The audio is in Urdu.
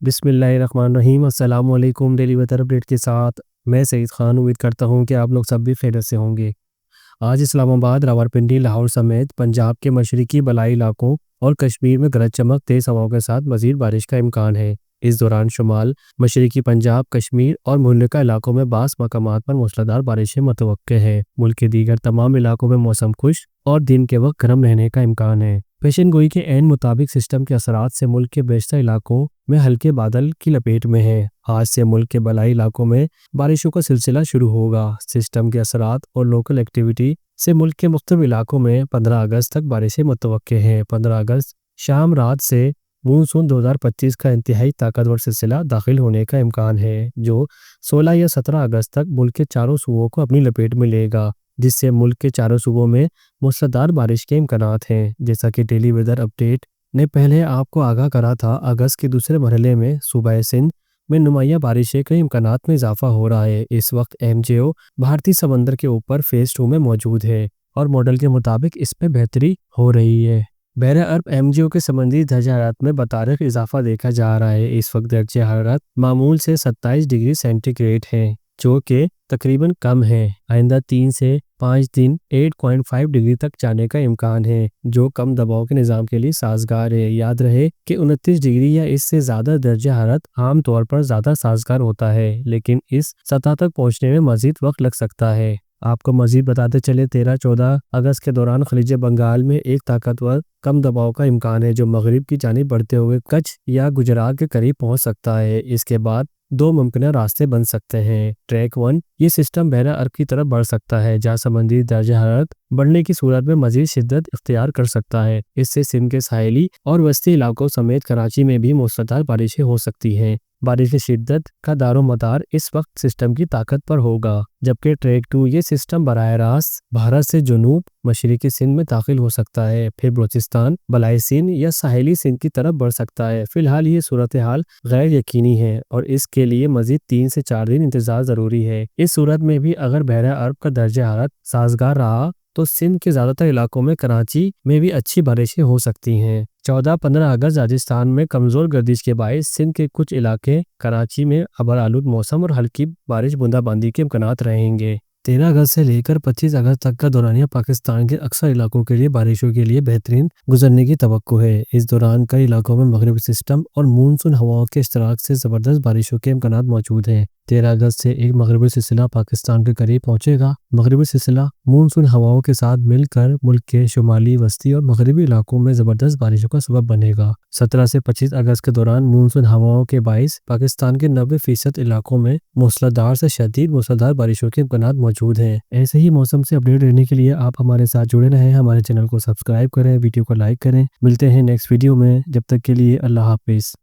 بسم اللہ الرحمن الرحیم۔ السلام علیکم۔ ڈیلی ویدر اپڈیٹ کے ساتھ میں سعید خان امید کرتا ہوں کہ آپ لوگ سب بھی خیریت سے ہوں گے۔ آج اسلام آباد، راولپنڈی، لاہور سمیت پنجاب کے مشرقی بالائی علاقوں اور کشمیر میں گرج چمک تیز ہواؤں کے ساتھ مزید بارش کا امکان ہے۔ اس دوران شمال مشرقی پنجاب، کشمیر اور ملکہ علاقوں میں بعض مقامات پر موسلادھار بارشیں متوقع ہیں۔ ملک کے دیگر تمام علاقوں میں موسم خشک اور دن کے وقت گرم رہنے کا امکان ہے۔ پیشن گوئی کے عین مطابق سسٹم کے اثرات سے ملک کے بیشتر علاقوں میں ہلکے بادل کی لپیٹ میں ہیں۔ آج سے ملک کے بالائی علاقوں میں بارشوں کا سلسلہ شروع ہوگا۔ سسٹم کے اثرات اور لوکل ایکٹیویٹی سے ملک کے مختلف علاقوں میں 15 اگست تک بارشیں متوقع ہیں۔ 15 اگست شام رات سے مونسون 2025 کا انتہائی طاقتور سلسلہ داخل ہونے کا امکان ہے، جو 16 یا 17 اگست تک ملک کے چاروں صوبوں کو اپنی لپیٹ میں لے گا، جس سے ملک کے چاروں صوبوں میں موسلادھار بارش کے امکانات ہیں۔ جیسا کہ ڈیلی ویدر اپڈیٹ نے پہلے آپ کو آگاہ کرا تھا، اگست کے دوسرے مرحلے میں صوبہ سندھ میں نمایاں بارشیں کے امکانات میں اضافہ ہو رہا ہے۔ اس وقت MJO بھارتی سمندر کے اوپر فیز 2 میں موجود ہے اور ماڈل کے مطابق اس میں بہتری ہو رہی ہے۔ بحیرہ عرب MJO کے سمندری درجہ حرارت میں بتدریج اضافہ دیکھا جا رہا ہے۔ اس وقت درجہ حرارت معمول سے 27 ڈگری سینٹی گریڈ ہے، جو کہ تقریباً کم ہے۔ آئندہ 3 سے 5 دن 8.5 ڈگری تک جانے کا امکان ہے، جو کم دباؤ کے نظام کے لیے سازگار ہے۔ یاد رہے کہ 29 ڈگری یا اس سے زیادہ درجہ حرارت عام طور پر زیادہ سازگار ہوتا ہے، لیکن اس سطح تک پہنچنے میں مزید وقت لگ سکتا ہے۔ آپ کو مزید بتاتے چلے، 13-14 اگست کے دوران خلیج بنگال میں ایک طاقتور کم دباؤ کا امکان ہے، جو مغرب کی جانب بڑھتے ہوئے کچھ یا گجرات کے قریب پہنچ سکتا ہے۔ اس کے بعد 2 ممکنہ راستے بن سکتے ہیں۔ ٹریک 1، یہ سسٹم بحیرہ عرب کی طرف بڑھ سکتا ہے، جہاں سمندری درجہ حرارت بڑھنے کی صورت میں مزید شدت اختیار کر سکتا ہے۔ اس سے سندھ کے ساحلی اور وسطی علاقوں سمیت کراچی میں بھی موسلادھار بارشیں ہو سکتی ہیں۔ بارش کی شدت کا دار و مدار اس وقت سسٹم کی طاقت پر ہوگا، جبکہ ٹریک 2، یہ سسٹم براہ راست بھارت سے جنوب مشرقی سندھ میں داخل ہو سکتا ہے، پھر بلوچستان، بالائی سندھ یا ساحلی سندھ کی طرف بڑھ سکتا ہے۔ فی الحال یہ صورتحال غیر یقینی ہے اور اس کے لیے مزید 3 سے 4 دن انتظار ضروری ہے۔ اس صورت میں بھی اگر بحیرہ عرب کا درجہ حرارت سازگار رہا تو سندھ کے زیادہ تر علاقوں میں کراچی میں بھی اچھی بارشیں ہو سکتی ہیں۔ 14-15 اگست راجستھان میں کمزور گردش کے باعث سندھ کے کچھ علاقے کراچی میں ابر آلود موسم اور ہلکی بارش بوندا باندی کے امکانات رہیں گے۔ 13 اگست سے لے کر 25 اگست تک کا دورانیہ پاکستان کے اکثر علاقوں کے لیے بارشوں کے لیے بہترین گزرنے کی توقع ہے۔ اس دوران کئی علاقوں میں مغربی سسٹم اور مونسون ہواؤں کے اشتراک سے زبردست بارشوں کے امکانات موجود ہیں۔ 13 اگست سے ایک مغربی سلسلہ پاکستان کے قریب پہنچے گا۔ مغربی سلسلہ مونسون ہواؤں کے ساتھ مل کر ملک کے شمالی، وسطی اور مغربی علاقوں میں زبردست بارشوں کا سبب بنے گا۔ 17 سے 25 اگست کے دوران مونسون ہواؤں کے باعث پاکستان کے 90% علاقوں میں موسلادھار سے شدید موسلادھار بارشوں کے امکانات موجود ہیں۔ ایسے ہی موسم سے اپڈیٹ رہنے کے لیے آپ ہمارے ساتھ جڑے رہیں، ہمارے چینل کو سبسکرائب کریں، ویڈیو کو لائک کریں۔ ملتے ہیں نیکسٹ ویڈیو میں، جب تک کے لیے اللہ حافظ۔